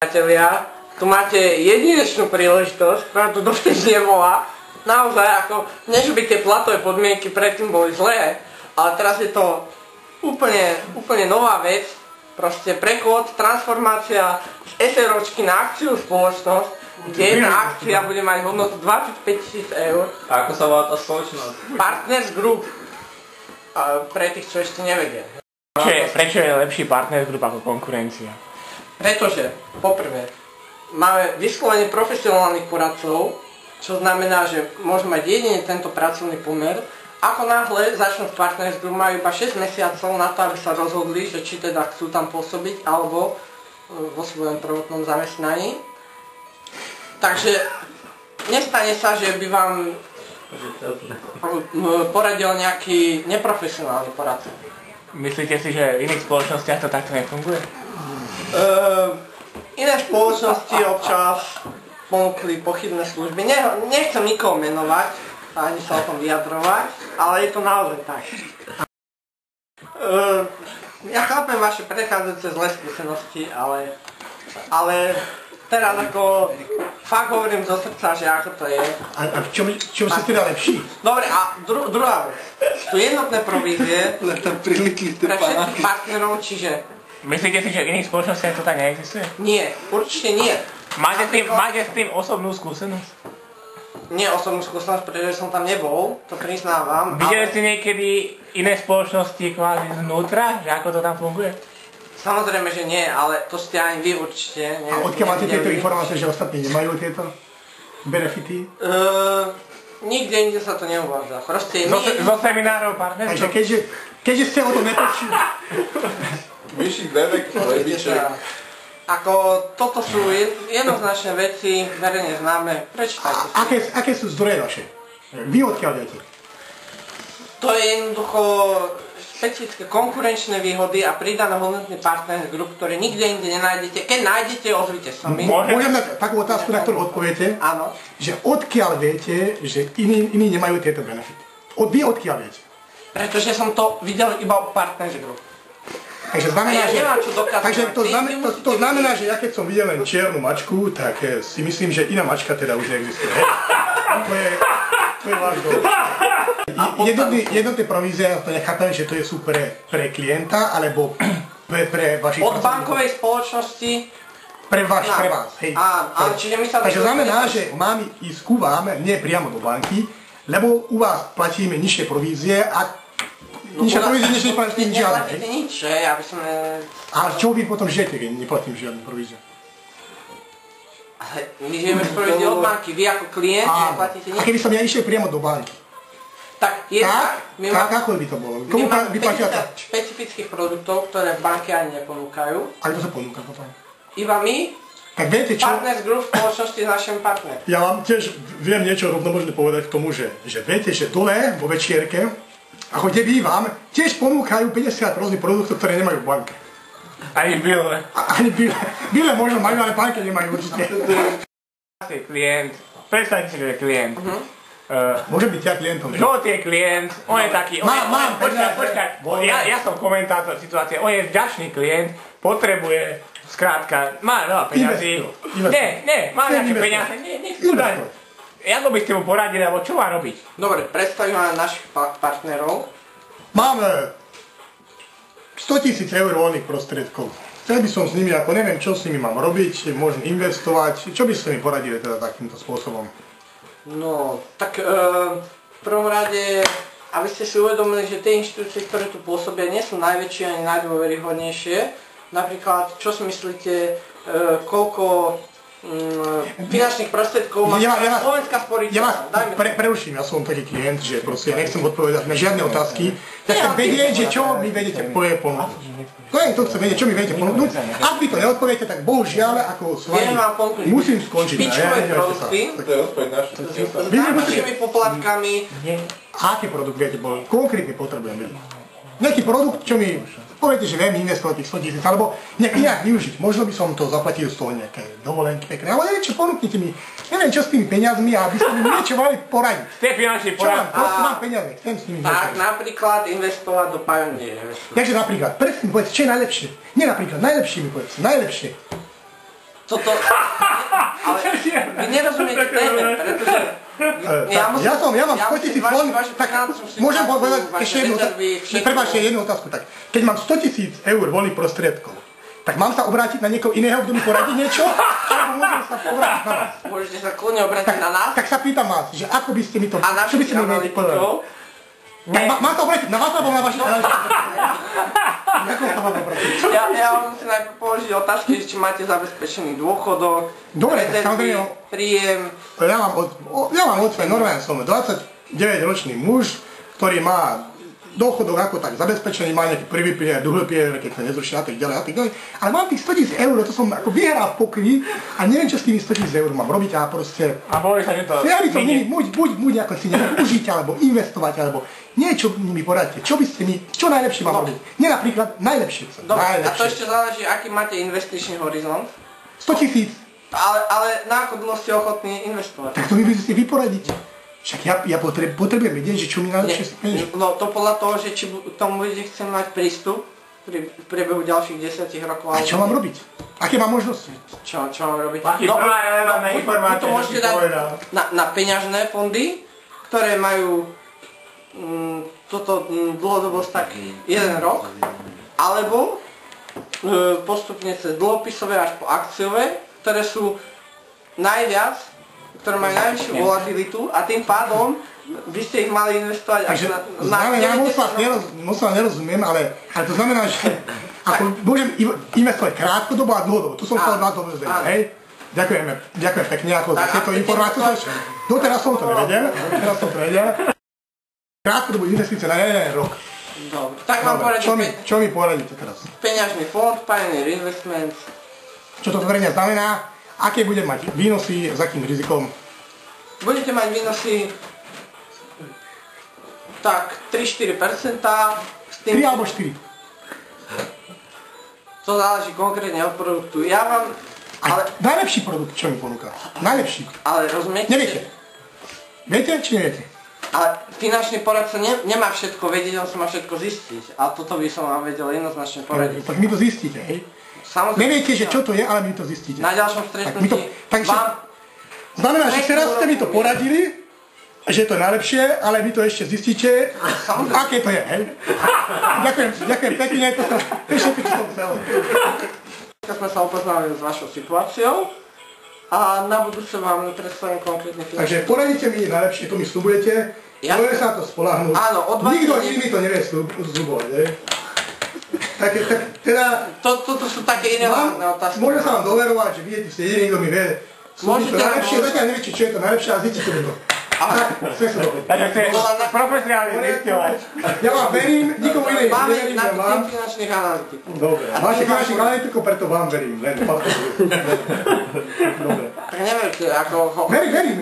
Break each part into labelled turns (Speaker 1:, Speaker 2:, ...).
Speaker 1: Priatelia, tu máte jedinečnú príležitosť, ktorá tu dovtedy nebola. Naozaj, ako, nie že by tie platové podmienky predtým boli zlé, ale teraz je to úplne nová vec. Proste prechod, transformácia z SROčky na akciu spoločnosť, kde jedna akcia bude mať hodnotu 25 000 eur.
Speaker 2: A ako sa volá tá spoločnosť?
Speaker 1: Partners Group. Pre tých, čo ešte nevedia.
Speaker 3: Prečo je lepší Partners Group ako konkurencia?
Speaker 1: Pretože, poprvé, máme vyslovene profesionálnych poradcov, čo znamená, že môžeme mať jedine tento pracovný pomer. Ako náhle začnú v Partners Group, majú iba 6 mesiacov na to, aby sa rozhodli, že či teda chcú tam pôsobiť, alebo vo svojom prvotnom zamestnaní. Takže nestane sa, že by vám poradil nejaký neprofesionálny poradca.
Speaker 3: Myslíte si, že v iných spoločnostiach to takto nefunguje?
Speaker 1: Iné spoločnosti občas ponúkli pochybné služby. Nechcem nikoho menovať, ani sa o tom vyjadrovať, ale je to naozaj tak. Ja chápem vaše prechádzajúce zlé skúsenosti, ale teraz ako fakt hovorím zo srdca, že ako to je.
Speaker 4: A čo si teda lepší?
Speaker 1: Dobre, a druhá vec. Sú jednotné provízie pre všetkých partnerov, čiže...
Speaker 3: Myslíte si, že v iných spoločnostiach to tak neexistuje?
Speaker 1: Nie, určite nie.
Speaker 3: Máte s tým osobnú skúsenosť?
Speaker 1: Nie osobnú skúsenosť, pretože som tam nebol, to priznávam.
Speaker 3: Videli ste niekedy iné spoločnosti kvázi znútra, že ako to tam funguje?
Speaker 1: Samozrejme, že nie, ale to ste ani vy určite.
Speaker 4: A odkiaľ máte tieto informácie, že ostatní nemajú tieto benefity?
Speaker 1: Nikde inde sa to neuvádza. Proste
Speaker 3: Zo seminárov Partners Group?
Speaker 4: Takže keďže ste o tom nepočuli...
Speaker 2: Myšík, bebek, lebiček.
Speaker 1: Ako toto sú jednoznačné veci, verejne známe. Prečítajte si.
Speaker 4: Aké sú zdroje vaše? Vy odkiaľ viete?
Speaker 1: To je jednoducho špecifické konkurenčné výhody a pridané hodnotný Partners Group, ktoré nikde inde nenájdete. Keď nájdete, ozvite sa mi.
Speaker 4: Môžem dať takú otázku, na ktorú odpoviete?
Speaker 1: Áno.
Speaker 4: Že odkiaľ viete, že iní nemajú tieto benefity? Vy odkiaľ viete?
Speaker 1: Pretože som to videl iba u Partners Group.
Speaker 4: Takže to znamená, že ja keď som videl len čiernu mačku, tak si myslím, že iná mačka teda už neexistuje. To je váš dôvod. Jednotné provízie, to nechápem, že to je super pre klienta, alebo pre vašich...
Speaker 1: Od bankovej spoločnosti...
Speaker 4: Pre vás, hej.
Speaker 1: Čiže my sa...
Speaker 4: Takže znamená, že mám ísť ku vám, nie priamo do banky, lebo u vás platíme nižšie provízie a nižšie provízie, než neplatím žiadne.
Speaker 1: Neplatíte nič, aby som...
Speaker 4: A čo vy potom žijete, keď neplatím žiadne provízie?
Speaker 1: My žijeme z provízie od banky, vy ako klient neplatíte nič.
Speaker 4: A keby som ja išiel priamo do banky?
Speaker 1: Tak,
Speaker 4: ako by to bolo?
Speaker 1: My máme 50 špecifických produktov, ktoré banky ani neponúkajú.
Speaker 4: A kto sa ponúka potom?
Speaker 1: Iba my,
Speaker 4: tak viete čo?
Speaker 1: Partners Group v spoločnosti s našim partnerom.
Speaker 4: Ja vám tiež viem niečo rovno možné povedať k tomu, že viete, že dole vo večierke, ako kde bývam, tiež ponúkajú 50 rôznych produktov, ktoré nemajú v banke.
Speaker 3: Ani Bile.
Speaker 4: Ani Bile možno majú, ale banke nemajú určite.
Speaker 3: Klient, predstavte si, že je klient.
Speaker 4: Môžem byť ja klientom.
Speaker 3: Žoltý je klient, on je taký... Počkaj, ja som komentátor situácie, on je vďačný klient, potrebuje, skrátka, má veľa peňazí. Nie, má nejaké peniaze, ako by ste mu poradili, alebo čo má robiť?
Speaker 1: Dobre, predstavím vám našich partnerov.
Speaker 4: Máme 100 000 eur voľných prostriedkov. Chcel by som s nimi, ako neviem, čo s nimi mám robiť, môžem investovať. Čo by ste mi poradili teda takýmto spôsobom?
Speaker 1: No, tak v prvom rade, aby ste si uvedomili, že tie inštitúcie, ktoré tu pôsobia, nie sú najväčšie ani najdôveryhodnejšie. Napríklad, čo si myslíte, koľko finančných prostriedkov má Slovenská sporiteľa?
Speaker 4: Ja vás preuším, ja som taký klient, že proste ja nechcem odpovedať na žiadne otázky. Ja chcem vedieť, že čo mi vedete ponúknuť. To chcem vedieť, čo mi vedete ponúknuť. Ak vy to neodpoviete, tak bohužiaľ, ako s vami musím skončiť.
Speaker 1: Špičkové produkty s najnižšími poplatkami.
Speaker 4: Aký produkt viete, konkrétne potrebujem vedieť? Nejaký produkt, čo mi poviete, že viem investovať tých 100 000, alebo nejak využiť. Možno by som to zaplatil z toho nejaké dovolenky pekné, ale niečo ponúknite mi. Neviem, čo s tými peniazmi, aby ste mi niečo mali poradiť.
Speaker 3: Ste finančný poradca.
Speaker 4: Čo mám peniaze, chcem s nimi.
Speaker 1: Tak, napríklad investovať do Pioneer.
Speaker 4: Takže napríklad, presne mi povedzte, čo je najlepšie. Nie napríklad, najlepšie mi povedzte, najlepšie.
Speaker 1: toto... Ale vy nerozumiete téme, pretože...
Speaker 4: Ja mám 100 000 von, tak môžem povedať ešte jednu otázku. Tak, keď mám 100 000 eur voľných prostriedkov, tak mám sa obrátiť na niekoho iného, kto mi poradí niečo? Alebo môžem sa obrátiť na vás?
Speaker 1: Môžete sa kľudne obrátiť na nás.
Speaker 4: Tak sa pýtam vás, že ako by ste mi to...
Speaker 1: A našich analytikov.
Speaker 4: Mám sa obrátiť na vás alebo na vašich analytikov?
Speaker 1: Ja vám musím najprv položiť otázky, či máte zabezpečený dôchodok, rezervy, príjem.
Speaker 4: Ja mám od svojej normálne som 29-ročný muž, ktorý má dôchodok ako tak zabezpečený, má nejaký prvý pilier, druhý pilier, keď sa nezrušia a tak ďalej a tak ďalej. Ale mám tých 100 000 eur, to som ako vyhral v pokry a neviem, čo s tými 100 000 eur mám robiť a proste...
Speaker 3: A boli sa, že to...
Speaker 4: Ja by som buď nejako si neužiť, alebo investovať, alebo niečo mi poradte. Čo by ste mi, čo najlepšie mám robiť? Nie napríklad najlepšie.
Speaker 1: Dobre, a to ešte záleží, aký máte investičný horizont.
Speaker 4: 100 000.
Speaker 1: Ale na ako dlho ste ochotní investovať?
Speaker 4: Tak to vy si vyporadiť. Však ja potrebujem vedieť, že čo mi najlepšie peniaze.
Speaker 1: No to podľa toho, že či k tomu budete chcieť mať prístup v priebehu ďalších 10 rokov.
Speaker 4: A čo mám robiť? Aké mám možnosti?
Speaker 1: Čo mám robiť?
Speaker 3: Prvá relevantná informácia,
Speaker 1: to môžete dať na peňažné fondy, ktoré majú toto dlhodobosť tak 1 rok, alebo postupne cez dlhopisové až po akciové, ktoré sú najviac, ktoré majú najvyššiu volatilitu a tým pádom by ste ich mali investovať až na 90%.
Speaker 4: Ja nerozumiem, ale to znamená, že ako môžem investovať krátkodobo a dlhodobo. Tu som chcel na to vedieť, hej? Ďakujem pekne ako za tieto informácie. Doteraz som to nevedel. Krátkodobú investíciu na 1 rok.
Speaker 1: Dobre, tak vám poradím.
Speaker 4: Čo mi poradíte teraz?
Speaker 1: Peňažný fond, Pioneer Investments.
Speaker 4: Čo to zverejne znamená? Aké budem mať výnosy, s akým rizikom?
Speaker 1: Budete mať výnosy tak 3-4%.
Speaker 4: 3 alebo 4?
Speaker 1: To záleží konkrétne od produktu. Ja vám...
Speaker 4: Ale najlepší produkt, čo mi ponúka? Najlepší.
Speaker 1: Ale rozumiete?
Speaker 4: Neviete. Viete, či neviete?
Speaker 1: Ale finančný poradca nemá všetko vedieť, on sa má všetko zistiť. A toto by som vám vedel jednoznačne poradiť.
Speaker 4: Tak mi to zistíte, hej?
Speaker 1: Samozrejme,
Speaker 4: neviete, že čo to je, ale mi to zistíte.
Speaker 1: Na ďalšom stretnutí vám...
Speaker 4: Znamená, že teraz ste mi to poradili, že je to najlepšie, ale vy to ešte zistíte, aké to je, hej? Ďakujem pekne, to sa všetko som chcel.
Speaker 1: Keď sme sa upoznali s vašou situáciou a na budúce vám predstavím konkrétne finančné.
Speaker 4: Takže poradíte mi najlepšie, to mi sľubujete, môžem sa na to spoľahnúť.
Speaker 1: Áno,
Speaker 4: nikto iný to nevie sľubovať, hej? Tak teda...
Speaker 1: Toto sú také irelevantné otázky.
Speaker 4: Môžem sa vám doverovať, že viete, ste jediný, kto mi vie. Môžete to najlepšie, zatiaľ neviete, čo je to najlepšie, ale zistíte mi to. Chcem sa dobre.
Speaker 3: Takže chceš profesionálne zisťovať.
Speaker 4: Ja vám verím, nikomu inej neverím,
Speaker 1: máme
Speaker 4: ja vám.
Speaker 1: finančných analytikov.
Speaker 4: Dobre, máte finančných analytikov, preto vám verím, len faktom. Dobre.
Speaker 1: Tak neverte, ako...
Speaker 4: Verím.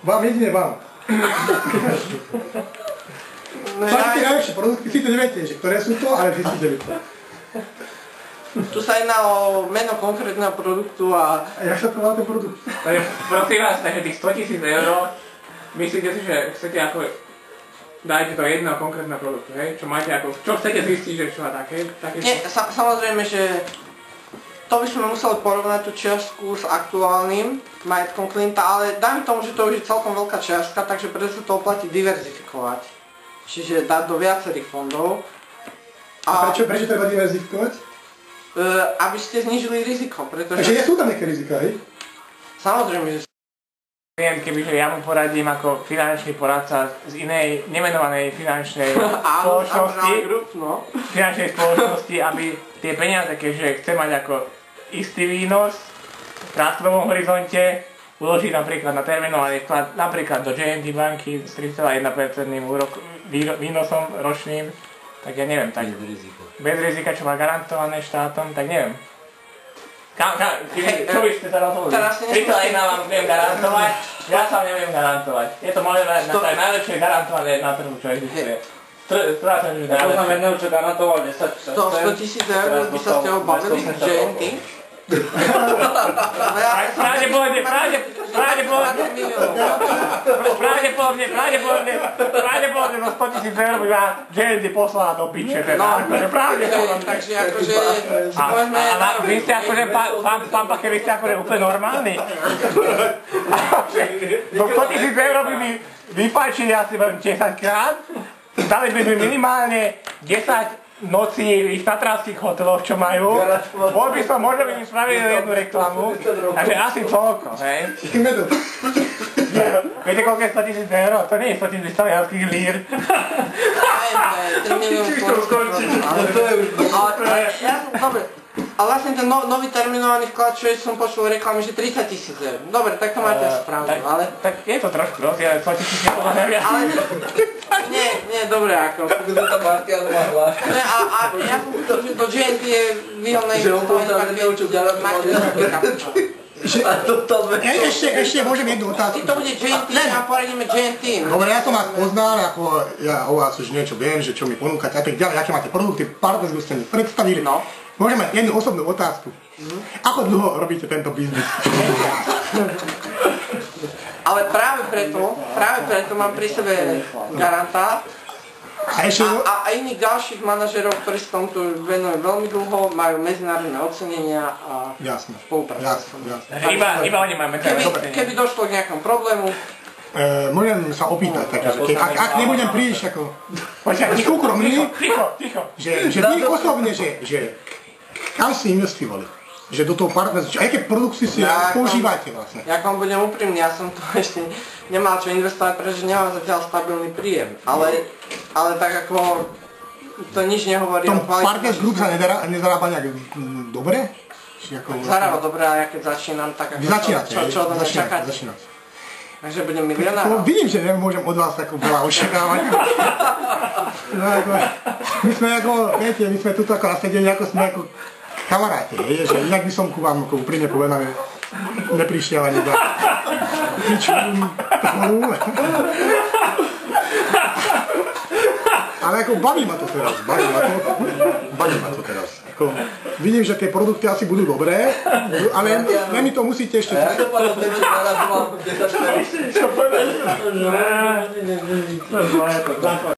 Speaker 4: Vám, jedine vám. Máte najlepšie produkty, si to neviete, že ktoré sú to, ale zistíte mi to.
Speaker 1: Tu sa jedná o meno konkrétneho produktu a...
Speaker 4: A jak sa to volá ten produkt?
Speaker 3: Takže prosím vás, takže tých 100 000 eur, myslíte si, že chcete ako... Dajte to jedného konkrétneho produktu, hej? Čo máte ako... Čo chcete zistiť, že čo a také?
Speaker 1: Nie, samozrejme, že... To by sme museli porovnať tú čiastku s aktuálnym majetkom klienta, ale dajme tomu, že to už je celkom veľká čiastka, takže preto sa to oplatí diverzifikovať. Čiže dať do viacerých fondov.
Speaker 4: A prečo treba diverzifikovať?
Speaker 1: Aby ste znížili riziko, pretože...
Speaker 4: Takže sú tam nejaké rizika, hej?
Speaker 1: Samozrejme, že...
Speaker 3: Kebyže ja mu poradím ako finančný poradca z inej nemenovanej finančnej spoločnosti, aby tie peniaze, keďže chce mať ako istý výnos v krátkodobom horizonte, uložiť napríklad na terminovaný vklad, napríklad do JNT banky s 3,1% výnosom ročným, tak ja neviem, tak bez rizika, čo má garantované štátom, tak neviem. Čo by ste teraz hovorili? 3,1 vám viem garantovať, ja sa neviem garantovať. Je to možné najlepšie garantované na trhu, čo existuje.
Speaker 2: Ja poznám jedného, čo garantoval 10
Speaker 1: 100 000 eur by sa ste ho bavili v JNT?
Speaker 3: Pravdepodobne. pravdepodobne do 100 000 eur by ma JNT poslala do piče, teda.
Speaker 1: Takže akože...
Speaker 3: A vy ste akože, pán Pache, vy ste akože úplne normálni. Do 100 000 eur by mi vypáčili asi 10 krát, dali by mi minimálne 10 noci v tatranských hoteloch, čo majú. Bol by som, možno by mi spravili jednu reklamu, takže asi toľko, hej. Viete, koľko je 100 000 eur? To nie je 100 000 slovenských lír.
Speaker 1: Dobre, ale vlastne ten nový terminovaný vklad, čo som počul reklamy, že 30 000 eur. Dobre, tak to máte správne, ale...
Speaker 3: Tak je to trošku rozdiel, 100 000 je podľa mňa.
Speaker 1: Nie, dobre, ako...
Speaker 2: Tá Martiana má
Speaker 1: Ne, a ja som chcel, že to GNT je výhodné...
Speaker 2: Že on povedal, že neučil ďalej
Speaker 4: Ešte môžem jednu otázku.
Speaker 1: Ty to bude GNT a poradíme GNT.
Speaker 4: Dobre, ja som vás poznal, ako ja o vás už niečo viem, že čo mi ponúkate a tak ďalej, aké máte produkty, pár vecí ste mi predstavili.
Speaker 1: No.
Speaker 4: Môžem mať jednu osobnú otázku. Ako dlho robíte tento biznis?
Speaker 1: Ale práve preto mám pri sebe garanta a iných ďalších manažerov, ktorí sa tomuto venujú veľmi dlho, majú medzinárodné ocenenia a spoluprácu.
Speaker 3: Iba oni máme
Speaker 1: Keby došlo k nejakom problému,
Speaker 4: môžem sa opýtať, takže ak nebudem príliš ako súkromný, že vy osobne, že kam si investovali? Že do toho partnerstva, aké produkty si používate vlastne?
Speaker 1: Ja vám budem úprimný, ja som to ešte nemal čo investovať, pretože nemám zatiaľ stabilný príjem. Ale tak ako to nič nehovorí o kvalite.
Speaker 4: Partners Group sa nezarába nejak dobre?
Speaker 1: Zarába dobre, a ja keď začínam, tak ako čo od mňa čakáte? Takže budem milionár.
Speaker 4: Vidím, že nemôžem od vás takú veľa očakávať. My sme ako, viete, my sme tu ako nasedení, ako sme ako kamaráti, že inak by som ku vám úprimne povedané neprišiel ani za ničím. Ale ako baví ma to teraz. Ako, vidím, že tie produkty asi budú dobré, ale vy mi to musíte ešte...
Speaker 2: Ja to pánu Deče narazil, 10 4.